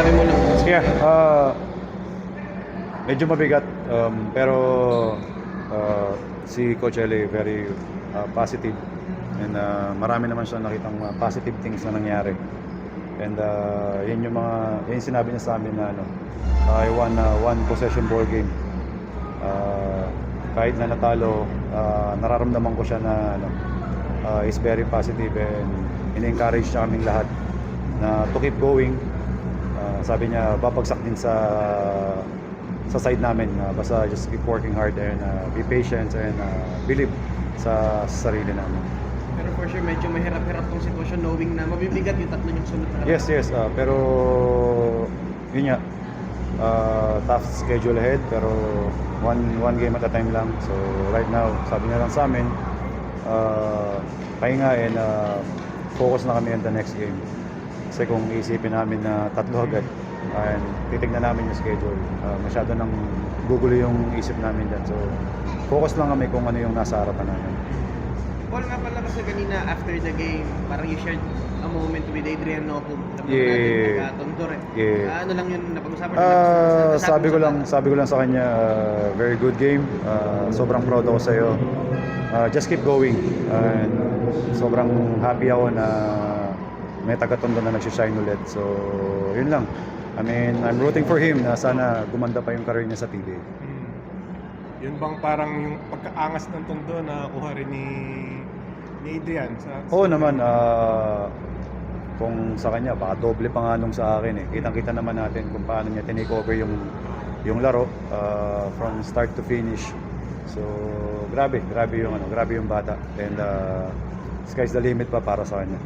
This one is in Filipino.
masasabi mo lang? Yeah, medyo mabigat, pero si Coach Eli very positive, and marami naman siya nakitang positive things na nangyari. And yun yung sinabi niya sa amin na I won one possession ball game. Kahit na natalo, nararamdaman ko siya na is very positive, and in-encourage niya kaming lahat na to keep going. Sabi niya babagsak din sa side namin, basta just keep working hard and be patient and believe sa sarili namin. Pero for sure, medyo mahirap-hirap tong sitwasyon knowing na mabibigat yung tatlo yung sunod na Yes, pero yun nga, tough schedule ahead, pero one game at a time lang. So right now, sabi niya lang sa amin, pahinga and focus na kami on the next game. Kasi kung iisipin namin na tatlo agad and titignan namin yung schedule, masyado nang gugulo yung isip namin dyan. So focus lang kami kung ano yung nasa harapan namin. Paul, nga pala kasi kanina after the game, parang you shared a moment with Adrian Noco. Yeah. Yeah. Ano lang yun napag-usapan? Sabi ko lang sa kanya, very good game. Sobrang proud ako sa iyo. Just keep going. And sobrang happy ako na may taga-Tondo na nag-shine ulit. So, yun lang. I mean, I'm rooting for him na sana gumanda pa yung career niya sa PBA. Yun bang parang yung pagkaangas ng Tondo na kuha rin ni Adrian? Oo naman, kung sa kanya, baka doble pa nga nung sa akin eh. Kitang-kita naman natin kung paano niya tinake over yung laro from start to finish. So, grabe yung bata. And sky's the limit pa para sa kanya.